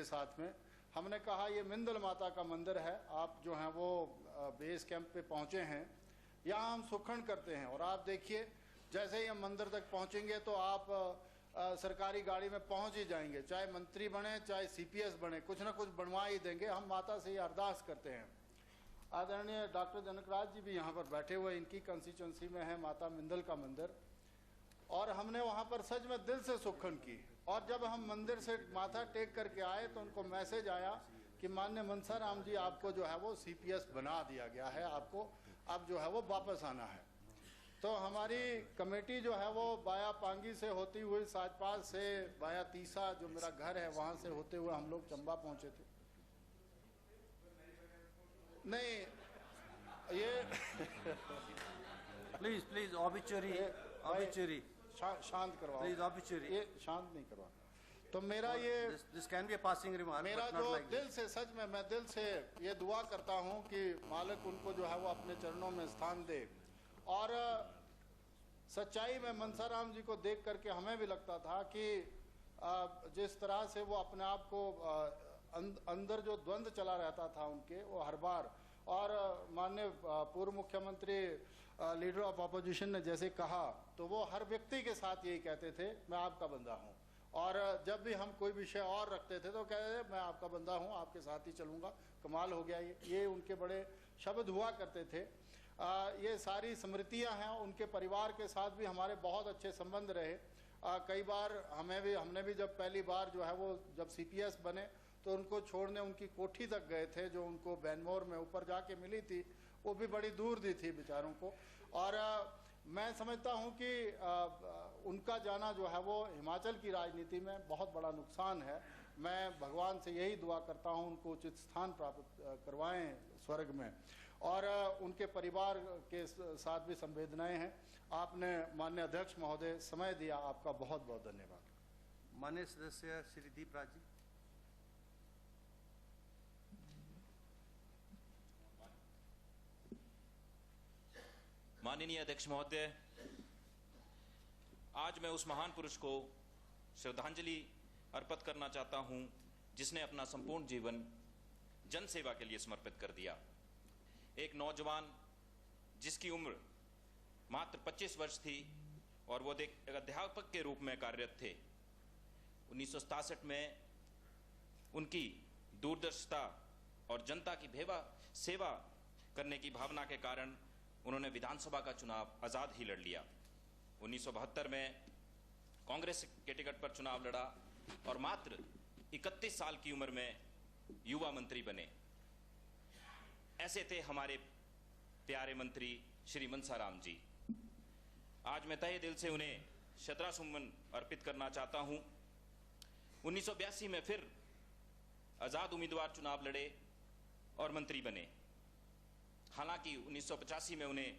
साथ में हमने कहा ये मिंदल माता का मंदिर है, आप जो हैं वो बेस कैंप पे पहुंचे हैं, यहाँ हम सुखन करते हैं। और आप देखिए जैसे ही हम मंदिर तक पहुंचेंगे तो आप सरकारी गाड़ी में पहुंच ही जाएंगे, चाहे मंत्री बने चाहे सीपीएस बने, कुछ ना कुछ बनवा ही देंगे। हम माता से ये अरदास करते हैं। आदरणीय डॉक्टर जनकराज जी भी यहाँ पर बैठे हुए, इनकी कंस्टिट्यूंसी में है माता मिंदल का मंदिर, और हमने वहाँ पर सच में दिल से सुखन की। और जब हम मंदिर से माथा टेक करके आए तो उनको मैसेज आया कि माननीय मनसा राम जी आपको जो है वो सीपीएस बना दिया गया है, आपको अब जो है वो वापस आना है। तो हमारी कमेटी जो है वो बाया पांगी से होती हुई साजपाल से बाया तीसा जो मेरा घर है वहाँ से होते हुए हम लोग चंबा पहुँचे थे। नहीं ये प्लीज ऑबिचुरी शांत करवाओ, प्लीज ऑबिचुरी, ये शांत नहीं करवा। तो मेरा ये this can be a passing remark, मेरा जो दिल से सच में मैं दिल से ये दुआ करता हूँ कि मालिक उनको जो है वो अपने चरणों में स्थान दे। और सच्चाई में मनसाराम जी को देख करके हमें भी लगता था कि जिस तरह से वो अपने आप को अंदर जो द्वंद्व चला रहता था उनके, वो हर बार, और माननीय पूर्व मुख्यमंत्री लीडर ऑफ अपोजिशन ने जैसे कहा तो वो हर व्यक्ति के साथ यही कहते थे मैं आपका बंदा हूँ। और जब भी हम कोई विषय और रखते थे तो कहते थे मैं आपका बंदा हूँ, आपके साथ ही चलूँगा। कमाल हो गया, ये उनके बड़े शब्द हुआ करते थे। ये सारी स्मृतियाँ हैं। उनके परिवार के साथ भी हमारे बहुत अच्छे संबंध रहे। कई बार हमने भी जब पहली बार जो है वो जब सीपीएस बने तो उनको छोड़ने उनकी कोठी तक गए थे, जो उनको बैनमोर में ऊपर जाके मिली थी, वो भी बड़ी दूर दी थी बेचारों को। और मैं समझता हूं कि उनका जाना जो है वो हिमाचल की राजनीति में बहुत बड़ा नुकसान है। मैं भगवान से यही दुआ करता हूं उनको उचित स्थान प्राप्त करवाएं स्वर्ग में, और उनके परिवार के साथ भी संवेदनाएं हैं। आपने माननीय अध्यक्ष महोदय समय दिया, आपका बहुत बहुत धन्यवाद। माननीय सदस्य श्री दीपराज जी। माननीय अध्यक्ष महोदय, आज मैं उस महान पुरुष को श्रद्धांजलि अर्पित करना चाहता हूं जिसने अपना संपूर्ण जीवन जन सेवा के लिए समर्पित कर दिया। एक नौजवान जिसकी उम्र मात्र 25 वर्ष थी और वो एक अध्यापक के रूप में कार्यरत थे। 1967 में उनकी दूरदर्शिता और जनता की सेवा करने की भावना के कारण उन्होंने विधानसभा का चुनाव आजाद ही लड़ लिया। 1972 में कांग्रेस के टिकट पर चुनाव लड़ा और मात्र 31 साल की उम्र में युवा मंत्री बने। ऐसे थे हमारे प्यारे मंत्री श्री मनसाराम जी। आज मैं तहे दिल से उन्हें श्रद्धासुमन अर्पित करना चाहता हूं। 1982 में फिर आजाद उम्मीदवार चुनाव लड़े और मंत्री बने। हालांकि 1985 में उन्हें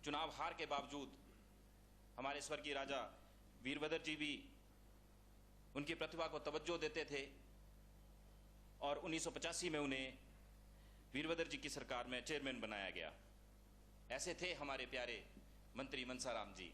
चुनाव हार के बावजूद हमारे स्वर्गीय राजा वीरभद्र जी भी उनकी प्रतिभा को तवज्जो देते थे और 1985 में उन्हें वीरभद्र जी की सरकार में चेयरमैन बनाया गया। ऐसे थे हमारे प्यारे मंत्री मनसाराम जी।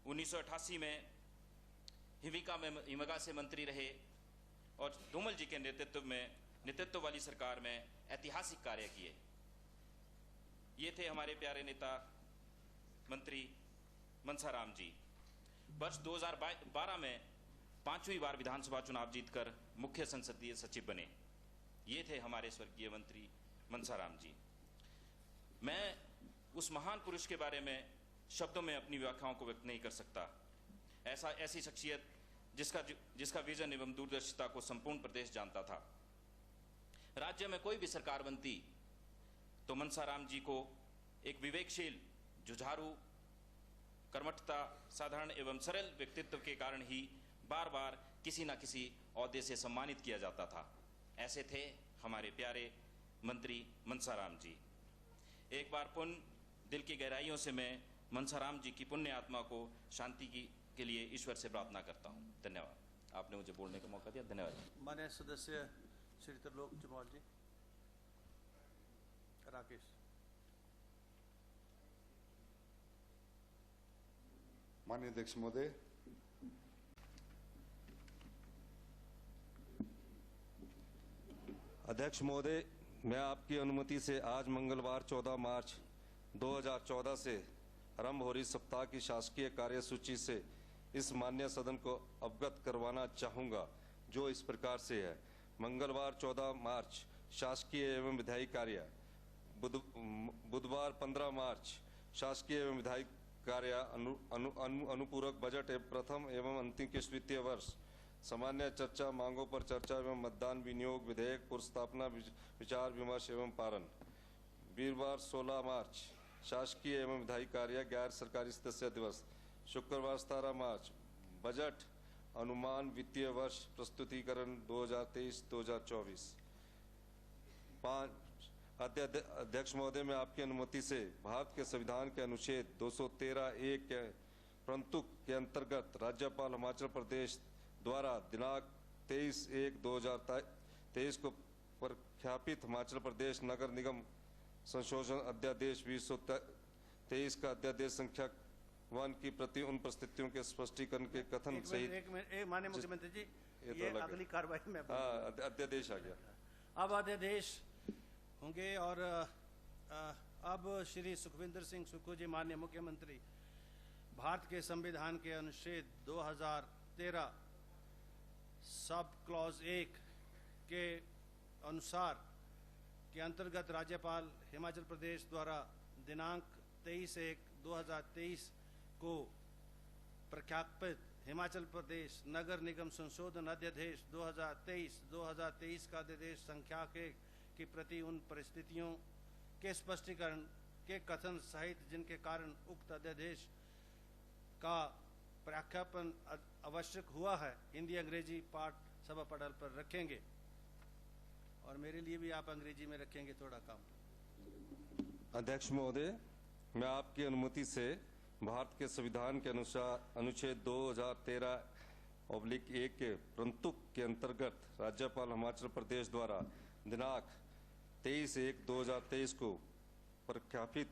1988 में हिमिका से मंत्री रहे और धूमल जी के नेतृत्व वाली सरकार में ऐतिहासिक कार्य किए। ये थे हमारे प्यारे नेता मंत्री मनसाराम जी। वर्ष 2012 में 5वीं बार विधानसभा चुनाव जीतकर मुख्य संसदीय सचिव बने। ये थे हमारे स्वर्गीय मंत्री मनसाराम जी। मैं उस महान पुरुष के बारे में शब्दों में अपनी व्याख्याओं को व्यक्त नहीं कर सकता। ऐसी शख्सियत जिसका विजन एवं दूरदर्शिता को संपूर्ण प्रदेश जानता था। राज्य में कोई भी सरकार बनती तो मनसाराम जी को एक विवेकशील, जुझारू, कर्मठता, साधारण एवं सरल व्यक्तित्व के कारण ही बार बार किसी न किसी ओहदे से सम्मानित किया जाता था। ऐसे थे हमारे प्यारे मंत्री मनसाराम जी। एक बार पुण्य दिल की गहराइयों से मैं मनसाराम जी की पुण्य आत्मा को शांति के लिए ईश्वर से प्रार्थना करता हूँ। धन्यवाद। आपने मुझे बोलने का मौका दिया, धन्यवाद। माननीय सदस्य श्री त्रिलोक जम्वाल जी। राकेश। माननीय अध्यक्ष महोदय, अध्यक्ष महोदय, मैं आपकी अनुमति से आज मंगलवार 14 मार्च 2014 से आरंभ हो रही सप्ताह की शासकीय कार्यसूची से इस माननीय सदन को अवगत करवाना चाहूँगा, जो इस प्रकार से है। मंगलवार 14 मार्च शासकीय एवं विधायी कार्य, बुधवार 15 मार्च शासकीय एवं विधायी कार्य, अनुपूरक बजट एवं प्रथम एवं अंतिम किश्त वित्तीय वर्ष, सामान्य चर्चा, मांगों पर चर्चा एवं मतदान, विनियोग, विधेयक, पुरस्थापना, विचार विमर्श एवं पारण। वीरवार 16 मार्च शासकीय एवं विधायी कार्य, गैर सरकारी सदस्य दिवस। शुक्रवार 17 मार्च बजट अनुमान वित्तीय वर्ष प्रस्तुतिकरण 2023-2024। 5 अध्यक्ष महोदय, मैं आपकी अनुमति से भारत के संविधान के अनुच्छेद 213(1) के परंतु के अंतर्गत राज्यपाल हिमाचल प्रदेश द्वारा दिनांक 23/1/2023 को प्रख्यापित हिमाचल प्रदेश नगर निगम संशोधन अध्यादेश 2023 का अध्यादेश संख्या 1 की प्रति उन परिस्थितियों के स्पष्टीकरण के कथन सहित। एक माननीय मुख्यमंत्री जी, ये अगली कार्रवाई में अध्यादेश आ गया। अब अध्यादेश होंगे और अब श्री सुखविंदर सिंह सुक्खू जी, माननीय मुख्यमंत्री, भारत के संविधान के अनुच्छेद 2013 सब क्लॉज 1 के अनुसार के अंतर्गत राज्यपाल हिमाचल प्रदेश द्वारा दिनांक 23/1/2023 को प्रख्यापित हिमाचल प्रदेश नगर निगम संशोधन अध्यादेश 2023 का अध्यादेश संख्या की प्रति उन परिस्थितियों के स्पष्टीकरण के कथन सहित जिनके कारण उक्त अध्यादेश का प्रख्यापन आवश्यक हुआ है, हिंदी अंग्रेजी पाठ सभा पटल पर रखेंगे। और मेरे लिए भी आप अंग्रेजी में रखेंगे थोड़ा काम। अध्यक्ष महोदय, मैं आपकी अनुमति से भारत के संविधान के अनुसार अनुच्छेद 2013(1) के परंतु के अंतर्गत राज्यपाल हिमाचल प्रदेश द्वारा दिनांक 23/1/2023 को प्रख्यापित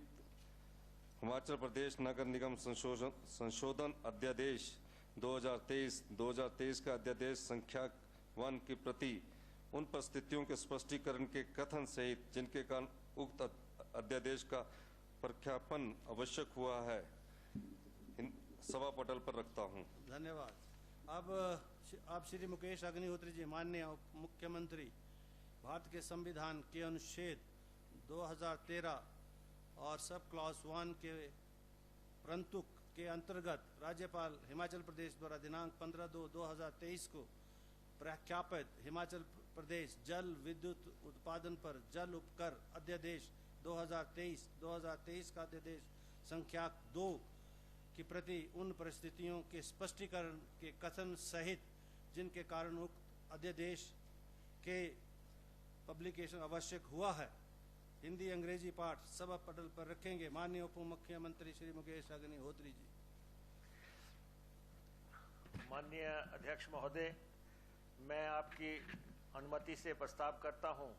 हिमाचल प्रदेश नगर निगम संशोधन अध्यादेश 2023 का अध्यादेश संख्या 1 की प्रति उन परिस्थितियों के स्पष्टीकरण के कथन सहित जिनके कारण उक्त अध्यादेश का प्रख्यापन आवश्यक हुआ है, सभा पटल पर रखता हूं। धन्यवाद। अब श्री मुकेश अग्निहोत्री जी, माननीय मुख्यमंत्री, भारत के संविधान के अनुच्छेद 2013 और सब क्लॉज 1 के परंतु के अंतर्गत राज्यपाल हिमाचल प्रदेश द्वारा दिनांक 15/2/2023 को प्रख्यापित हिमाचल प्रदेश जल विद्युत उत्पादन पर जल उपकर अध्यादेश 2023 का अध्यादेश संख्या 2 की प्रति उन परिस्थितियों के स्पष्टीकरण के कथन सहित जिनके कारण उक्त अध्यादेश के पब्लिकेशन आवश्यक हुआ है, हिंदी अंग्रेजी पाठ सभा पटल पर रखेंगे। माननीय उप मुख्यमंत्री श्री मुकेश अग्निहोत्री जी। माननीय अध्यक्ष महोदय, मैं आपकी अनुमति से प्रस्ताव करता हूं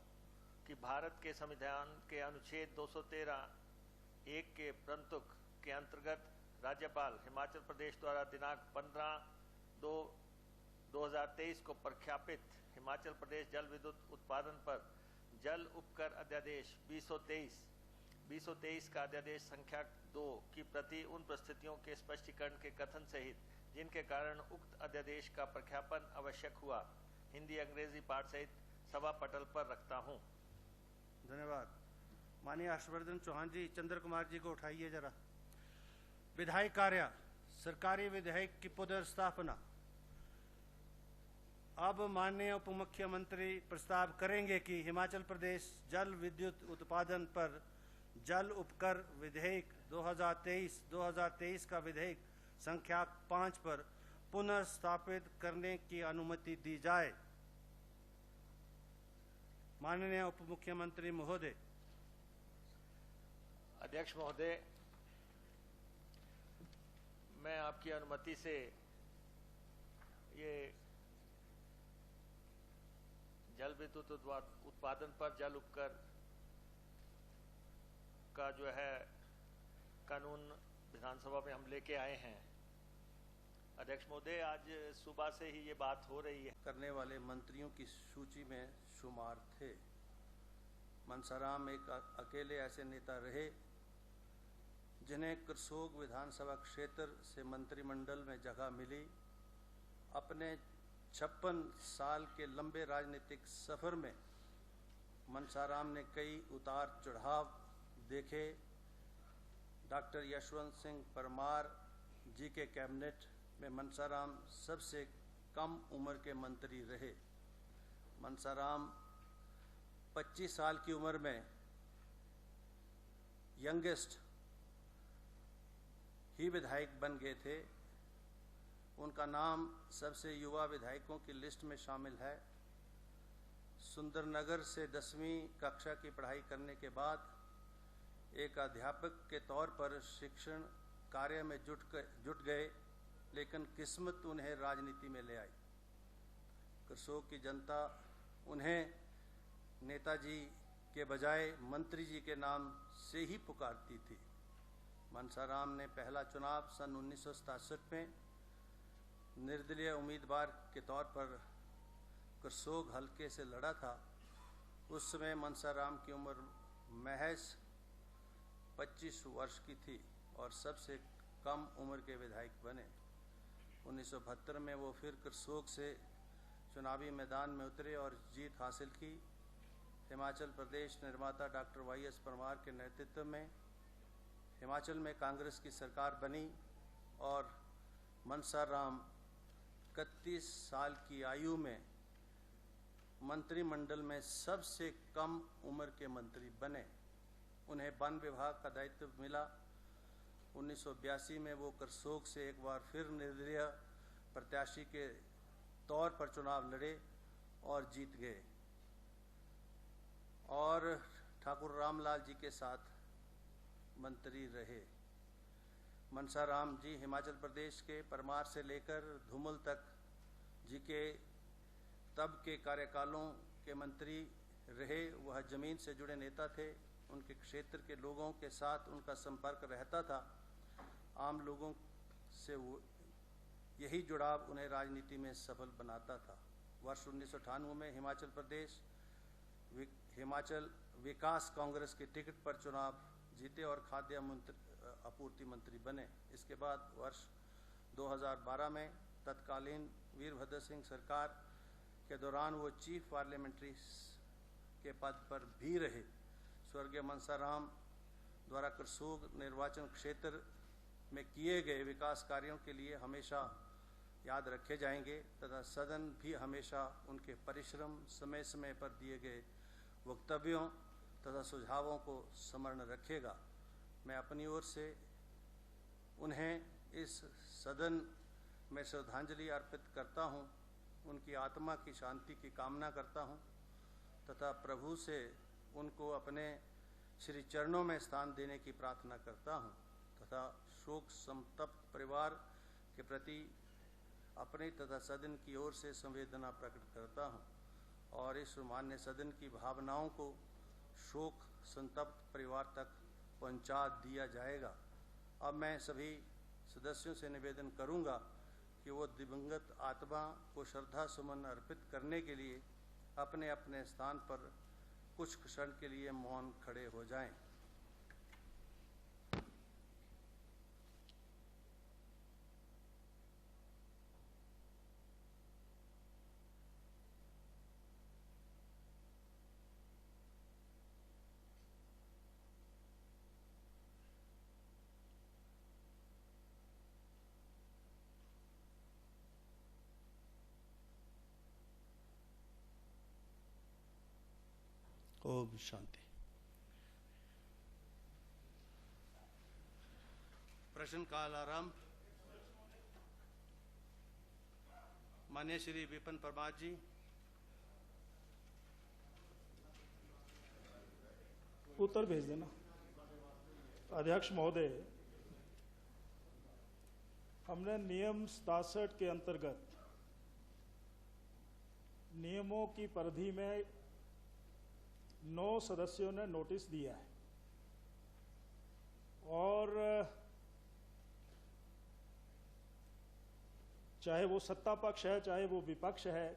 कि भारत के संविधान के अनुच्छेद 213(1) के परंतुक के अंतर्गत राज्यपाल हिमाचल प्रदेश द्वारा दिनांक 15/2/2023 को प्रख्यापित हिमाचल प्रदेश जल विद्युत उत्पादन पर जल उपकर अध्यादेश 2023 का अध्यादेश संख्या 2 की प्रति उन परिस्थितियों के स्पष्टीकरण के कथन सहित जिनके कारण उक्त अध्यादेश का प्रख्यापन आवश्यक हुआ, हिंदी अंग्रेजी पाठ सहित सभा पटल पर रखता हूं। धन्यवाद। माननीय हर्षवर्धन चौहान जी, चंद्र कुमार जी को उठाइए जरा। विधायी कार्य, सरकारी विधेयक की पुनर्स्थापना। अब माननीय उप मुख्यमंत्री प्रस्ताव करेंगे कि हिमाचल प्रदेश जल विद्युत उत्पादन पर जल उपकर विधेयक 2023 का विधेयक संख्या 5 पर पुनर्स्थापित करने की अनुमति दी जाए। माननीय उप मुख्यमंत्री महोदय। अध्यक्ष महोदय, मैं आपकी अनुमति से ये जल विद्युत उत्पादन पर जल उपकर का जो है कानून विधानसभा में हम लेके आए हैं। अध्यक्ष महोदय, आज सुबह से ही ये बात हो रही है। करने वाले मंत्रियों की सूची में शुमार थे। मनसाराम एक अकेले ऐसे नेता रहे जिन्हें करसोग विधानसभा क्षेत्र से मंत्रिमंडल में जगह मिली। अपने 56 साल के लंबे राजनीतिक सफर में मनसाराम ने कई उतार चढ़ाव देखे। डॉक्टर यशवंत सिंह परमार जी के कैबिनेट में मनसाराम सबसे कम उम्र के मंत्री रहे। मनसाराम 25 साल की उम्र में यंगेस्ट ही विधायक बन गए थे। उनका नाम सबसे युवा विधायकों की लिस्ट में शामिल है। सुंदरनगर से 10वीं कक्षा की पढ़ाई करने के बाद एक अध्यापक के तौर पर शिक्षण कार्य में जुट गए, लेकिन किस्मत उन्हें राजनीति में ले आई। करसोग की जनता उन्हें नेताजी के बजाय मंत्री जी के नाम से ही पुकारती थी। मनसाराम ने पहला चुनाव सन 1967 में निर्दलीय उम्मीदवार के तौर पर करसोग हलके से लड़ा था। उस समय मनसाराम की उम्र महज 25 वर्ष की थी और सबसे कम उम्र के विधायक बने। 1972 में वो फिर करसोग से चुनावी मैदान में उतरे और जीत हासिल की। हिमाचल प्रदेश निर्माता डॉक्टर वाईएस परमार के नेतृत्व में हिमाचल में कांग्रेस की सरकार बनी और मनसाराम 31 साल की आयु में मंत्रिमंडल में सबसे कम उम्र के मंत्री बने। उन्हें वन विभाग का दायित्व मिला। 1982 में वो करसोग से एक बार फिर निर्दलीय प्रत्याशी के तौर पर चुनाव लड़े और जीत गए और ठाकुर रामलाल जी के साथ मंत्री रहे। मनसाराम जी हिमाचल प्रदेश के परमार से लेकर धूमल तक जी के तब के कार्यकालों के मंत्री रहे। वह जमीन से जुड़े नेता थे। उनके क्षेत्र के लोगों के साथ उनका संपर्क रहता था। आम लोगों से यही जुड़ाव उन्हें राजनीति में सफल बनाता था। वर्ष 1998 में हिमाचल विकास कांग्रेस के टिकट पर चुनाव जीते और खाद्य आपूर्ति मंत्री बने। इसके बाद वर्ष 2012 में तत्कालीन वीरभद्र सिंह सरकार के दौरान वो चीफ पार्लियामेंट्री के पद पर भी रहे। स्वर्गीय मनसाराम द्वारा करसोग निर्वाचन क्षेत्र में किए गए विकास कार्यों के लिए हमेशा याद रखे जाएंगे तथा सदन भी हमेशा उनके परिश्रम, समय समय पर दिए गए वक्तव्यों तथा सुझावों को स्मरण रखेगा। मैं अपनी ओर से उन्हें इस सदन में श्रद्धांजलि अर्पित करता हूँ। उनकी आत्मा की शांति की कामना करता हूँ तथा प्रभु से उनको अपने श्री चरणों में स्थान देने की प्रार्थना करता हूँ तथा शोक संतप्त परिवार के प्रति अपने तथा सदन की ओर से संवेदना प्रकट करता हूँ और इस मान्य सदन की भावनाओं को शोक संतप्त परिवार तक पहुंचा दिया जाएगा। अब मैं सभी सदस्यों से निवेदन करूंगा कि वो दिवंगत आत्मा को श्रद्धा सुमन अर्पित करने के लिए अपने अपने स्थान पर कुछ क्षण के लिए मौन खड़े हो जाएं। ओम शांति। प्रश्न काल आरंभ। माननीय श्री विपिन परमार जी। उत्तर भेज देना। अध्यक्ष महोदय, हमने नियम 67 के अंतर्गत नियमों की परिधि में 9 सदस्यों ने नोटिस दिया है और चाहे वो सत्ता पक्ष है चाहे वो विपक्ष है,